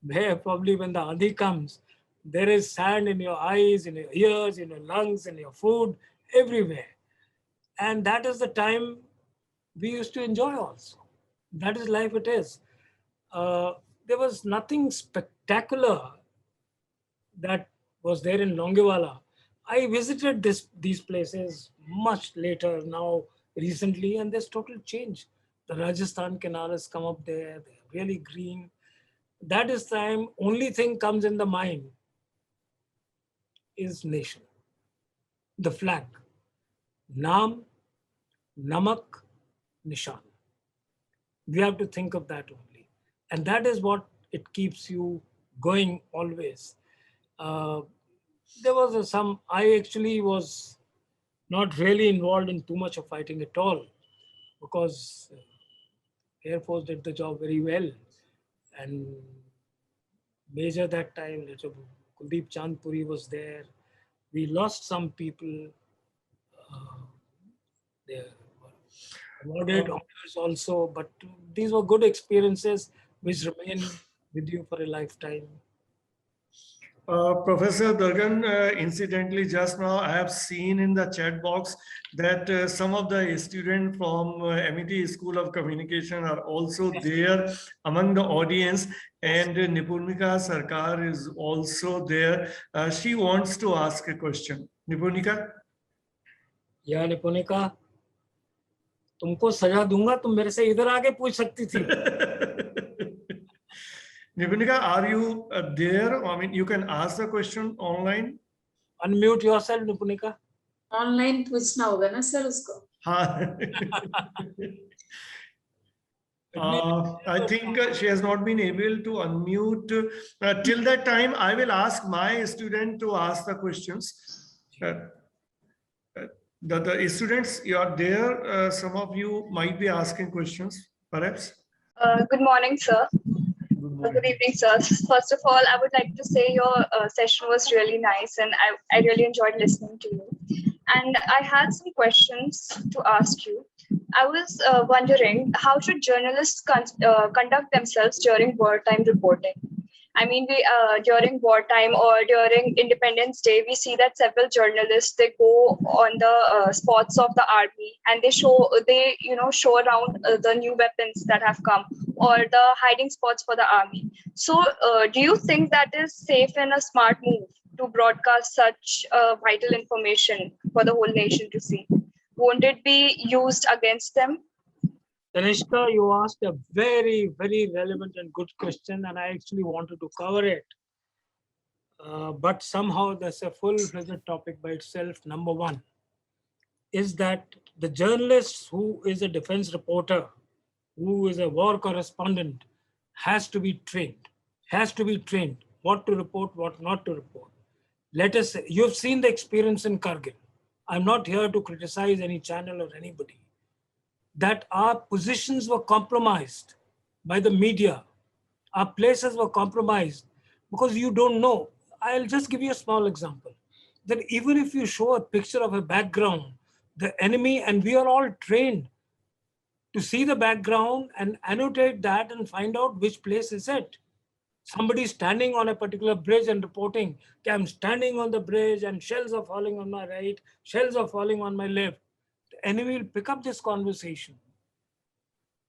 [SPEAKER 5] where probably when the Andhi comes, There is sand in your eyes, in your ears, in your lungs, in your food, everywhere. And that is the time we used to enjoy also. That is life it is. There was nothing spectacular that was there in Longewala. I visited these places much later now, recently, and there's total change. The Rajasthan canal has come up there, they're really green. That is time, only thing comes in the mind is nation, the flag, Naam, Namak, Nishan. We have to think of that only. And that is what it keeps you going always. There was I actually was not really involved in too much of fighting at all, because Air Force did the job very well. And Major that time, Kuldeep Chandpuri was there. We lost some people. They were awarded honors also, but these were good experiences which remain with you for a lifetime.
[SPEAKER 4] Professor Dargan, incidentally, just now I have seen in the chat box that some of the students from MET School of Communication are also there among the audience, and Nipurnika Sarkar is also there. She wants to ask a question. Nipurnika?
[SPEAKER 5] या निपुणिका, तुमको सजा दूंगा, तुम मेरे से इधर आके पूछ सकती थी.
[SPEAKER 4] Nipurnika, are you there? I mean, you can ask the question online.
[SPEAKER 5] Unmute yourself, Nipunika.
[SPEAKER 3] Online पूछना होगा ना सर उसको.
[SPEAKER 4] हाँ. I think she has not been able to unmute. Till that time, I will ask my student to ask the questions. The students, you are there. Some of you might be asking questions, perhaps.
[SPEAKER 6] Good morning, sir. Good evening, sir. First of all, I would like to say your session was really nice, and I really enjoyed listening to you. And I had some questions to ask you. I was wondering, how should journalists conduct themselves during wartime reporting? I mean, we during wartime or during Independence Day, we see that several journalists, they go on the spots of the army and they show around the new weapons that have come or the hiding spots for the army. So, do you think that is safe and a smart move to broadcast such vital information for the whole nation to see? Won't it be used against them?
[SPEAKER 5] Tanishka, you asked a very, very relevant and good question, and I actually wanted to cover it. But somehow that's a full-fledged topic by itself. Number one is that the journalist who is a defense reporter, who is a war correspondent, has to be trained what to report, what not to report. Let us say, you've seen the experience in Kargil. I'm not here to criticize any channel or anybody. That our positions were compromised by the media. Our places were compromised because you don't know. I'll just give you a small example. That even if you show a picture of a background, the enemy, and we are all trained to see the background and annotate that and find out which place is it. Somebody standing on a particular bridge and reporting, okay, I'm standing on the bridge and shells are falling on my right, shells are falling on my left. The enemy will pick up this conversation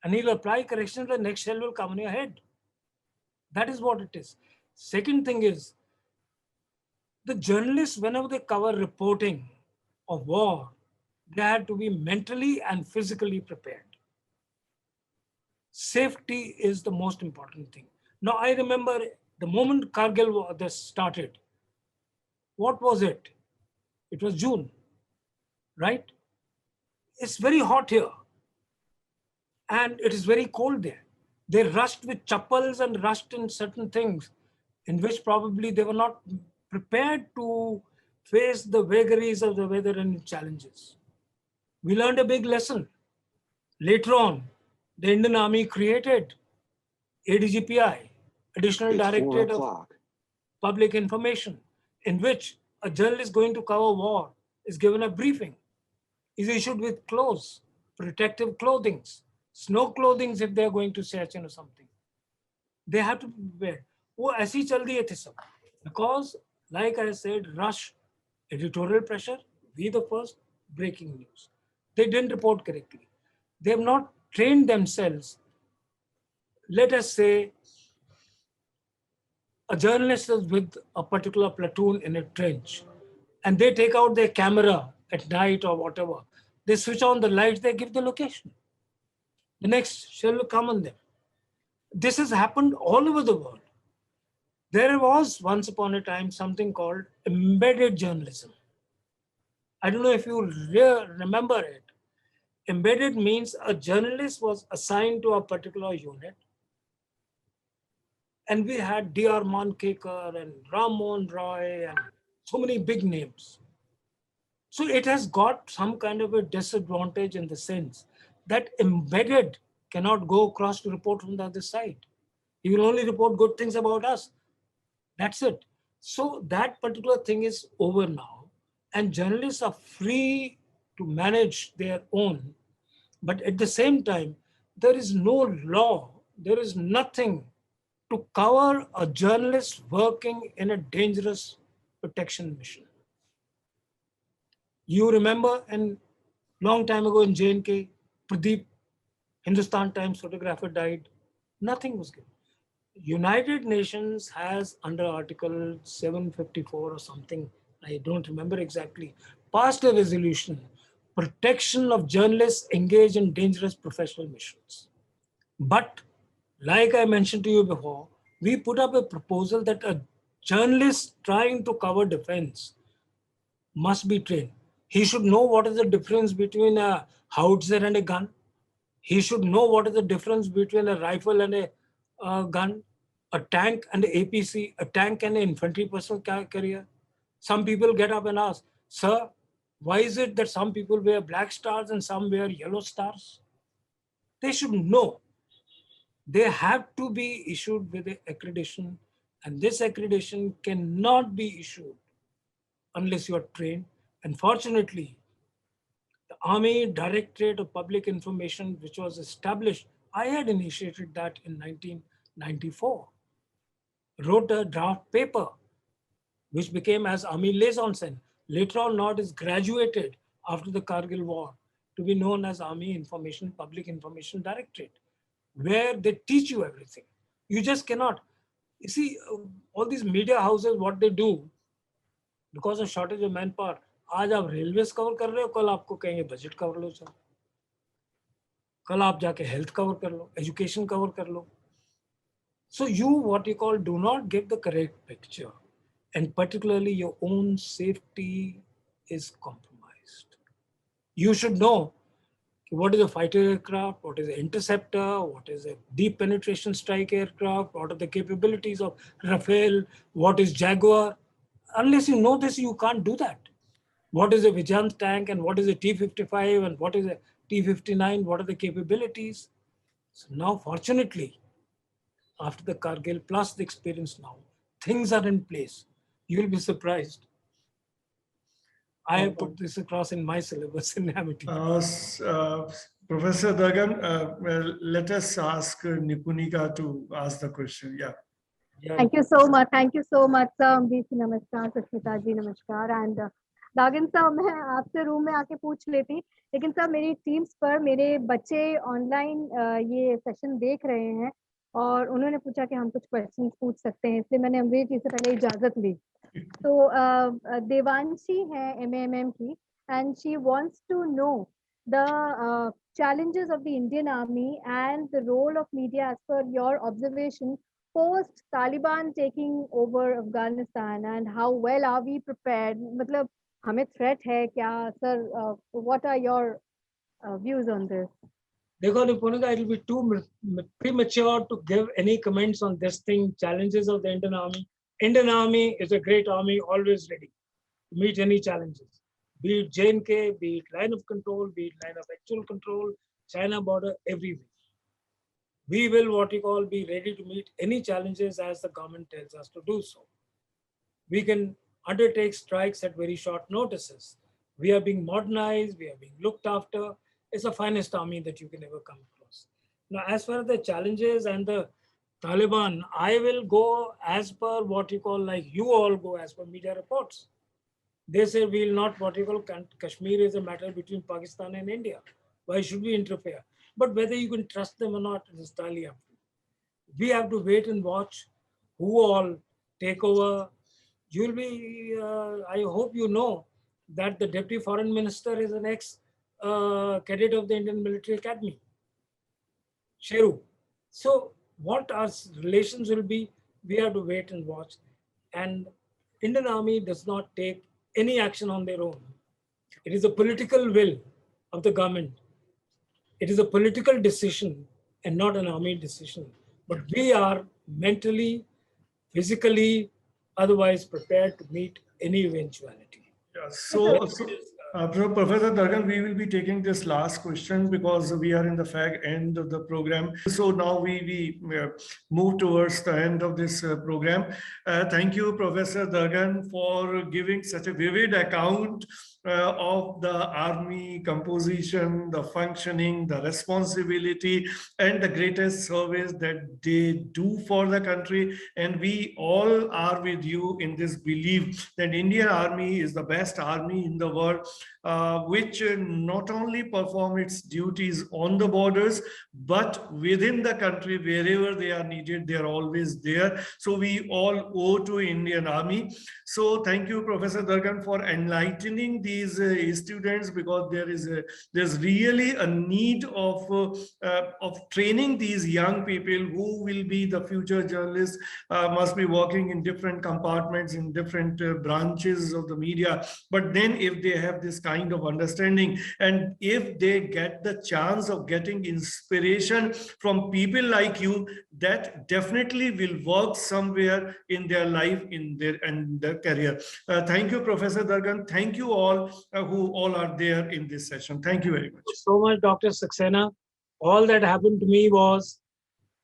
[SPEAKER 5] and he'll apply correction. The next shell will come on your head. That is what it is. Second thing is, the journalists, whenever they cover reporting of war, they had to be mentally and physically prepared. Safety is the most important thing. Now, I remember the moment Kargil war started, what was it? It was June, right? It's very hot here and it is very cold there. They rushed with chappals and rushed in certain things in which probably they were not prepared to face the vagaries of the weather and challenges. We learned a big lesson. Later on, the Indian Army created ADGPI, Additional Directorate of Public Information, in which a journalist going to cover war is given a briefing, is issued with clothes, protective clothing, snow clothing if they're going to Siachen or something. They have to be prepared. वो ऐसी चल रही है सब because Like I said, rush, editorial pressure, we the first, breaking news. They didn't report correctly. They have not trained themselves. Let us say a journalist is with a particular platoon in a trench and they take out their camera at night or whatever. They switch on the lights, they give the location. The next shell will come on them. This has happened all over the world. There was once upon a time something called embedded journalism. I don't know if you remember it. Embedded means a journalist was assigned to a particular unit. And we had D.R. Monkekar and Ramon Roy and so many big names. So it has got some kind of a disadvantage in the sense that embedded cannot go across to report from the other side. He will only report good things about us. That's it. So that particular thing is over now. And journalists are free to manage their own. But at the same time, there is no law, there is nothing to cover a journalist working in a dangerous protection mission. You remember, and long time ago in J&K, Pradeep, Hindustan Times photographer, died. Nothing was given. United Nations has under Article 754 or something, I don't remember exactly, passed a resolution, protection of journalists engaged in dangerous professional missions. But like I mentioned to you before, we put up a proposal that a journalist trying to cover defense must be trained. He should know what is the difference between a howitzer and a gun. He should know what is the difference between a rifle and a gun, a tank and an APC, a tank and an infantry personal carrier. Some people get up and ask, sir, why is it that some people wear black stars and some wear yellow stars? They should know. They have to be issued with an accreditation, and this accreditation cannot be issued unless you are trained. Unfortunately, the Army Directorate of Public Information, which was established, I had initiated that in 1994, wrote a draft paper, which became as Army Liaison Center. Later on, now it is graduated after the Kargil War to be known as Army Information Public Information Directorate, where they teach you everything. You just cannot. You see, all these media houses, what they do, because of shortage of manpower, आज आप railways cover कर रहे हो, कल आपको कहेंगे budget cover लो, sir कल आप जाके हेल्थ कवर कर लो, एजुकेशन कवर कर लो. So you, what you call, do not give the correct picture, and particularly your own safety is compromised. You should know what is a fighter aircraft, what is an interceptor, what is a deep penetration strike aircraft, what are the capabilities of Rafale, what is Jaguar. Unless you know this, you can't do that. What is a Vijayant tank and what is a T-55 and what is a T-59, what are the capabilities? So now, fortunately, after the Kargil plus the experience now, things are in place. You will be surprised. I have put this across in my syllabus in Amity.
[SPEAKER 4] Professor Dargan, well, let us ask Nipunika to ask the question. Yeah.
[SPEAKER 7] Thank you so much. Thank you so much, sir. Ambrish ji, namaskar. Sushmita ji, namaskar. And दागिन साहब, मैं आपसे room में आके पूछ लेती, लेकिन sir मेरी teams पर मेरे बच्चे ऑनलाइन ये सेशन देख रहे हैं और उन्होंने पूछा कि हम कुछ क्वेश्चंस पूछ सकते हैं, इसलिए मैंने अमरीश जी से पहले इजाजत ली. तो देवांशी है MAMM की, and she wants to know the challenges of the Indian Army and the role of media as per your observation post Taliban taking over Afghanistan, and how well are we prepared? मतलब हमें threat है क्या, sir? What are your views on this?
[SPEAKER 5] देखो Nipunika, it will be too premature to give any comments on this thing, challenges of the Indian Army. Indian Army is a great army, always ready to meet any challenges, be it J&K, be it line of control, be it line of actual control, China border, everywhere. We will, what you call, be ready to meet any challenges as the government tells us to do so. We can undertake strikes at very short notices. We are being modernized, we are being looked after. It's the finest army that you can ever come across. Now, as far as the challenges and the Taliban, I will go as per what you call, like you all go as per media reports. They say we will not, what you call, Kashmir is a matter between Pakistan and India. Why should we interfere? But whether you can trust them or not, it is entirely up to you. We have to wait and watch who all take over. You'll be, I hope you know that the Deputy Foreign Minister is an ex-cadet of the Indian Military Academy, Sheru. So what our relations will be, we have to wait and watch. And Indian Army does not take any action on their own. It is a political will of the government. It is a political decision and not an army decision. But we are mentally, physically, otherwise prepared to meet any eventuality.
[SPEAKER 4] Yeah, so Professor Dargan, we will be taking this last question because we are in the fag end of the program. So now we move towards the end of this program. Thank you, Professor Dargan, for giving such a vivid account of the army composition, the functioning, the responsibility, and the greatest service that they do for the country. And we all are with you in this belief that Indian Army is the best army in the world, which not only perform its duties on the borders, but within the country, wherever they are needed, they are always there. So we all owe to Indian Army. So thank you, Professor Dargan, for enlightening these students, because there's really a need of training these young people who will be the future journalists, must be working in different compartments, in different branches of the media. But then if they have this kind of understanding, and if they get the chance of getting inspiration from people like you, that definitely will work somewhere in their life, in their career. Thank you, Professor Dargan. Thank you all who all are there in this session. Thank you very much.
[SPEAKER 5] So much, Dr. Saxena. All that happened to me was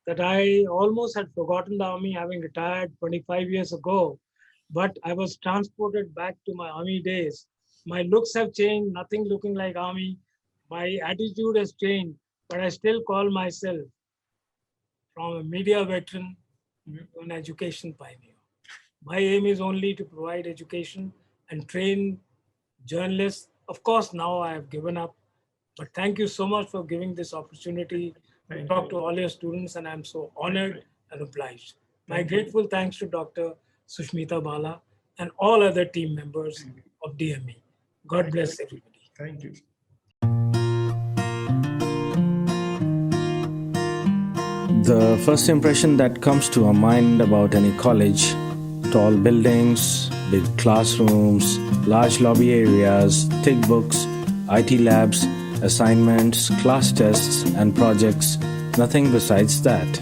[SPEAKER 5] that I almost had forgotten the army, having retired 25 years ago, but I was transported back to my army days. My looks have changed, nothing looking like army. My attitude has changed, but I still call myself from a media veteran to an education pioneer. My aim is only to provide education and train journalists. Of course, now I have given up, but thank you so much for giving this opportunity to talk to all your students, and I'm so honored and obliged. My grateful thanks to Dr. Sushmita Bala and all other team members of DME. God bless everybody.
[SPEAKER 4] Thank you.
[SPEAKER 8] The first impression that comes to our mind about any college: tall buildings, big classrooms, large lobby areas, thick books, IT labs, assignments, class tests, and projects. Nothing besides that.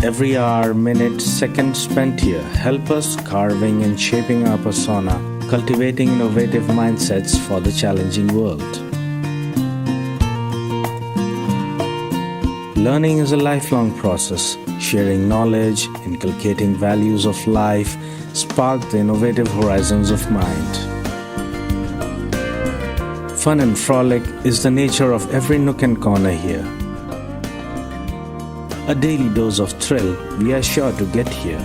[SPEAKER 8] Every hour, minute, second spent here help us carving and shaping our persona, cultivating innovative mindsets for the challenging world. Learning is a lifelong process. Sharing knowledge, inculcating values of life, spark the innovative horizons of mind. Fun and frolic is the nature of every nook and corner here. A daily dose of thrill we are sure to get here.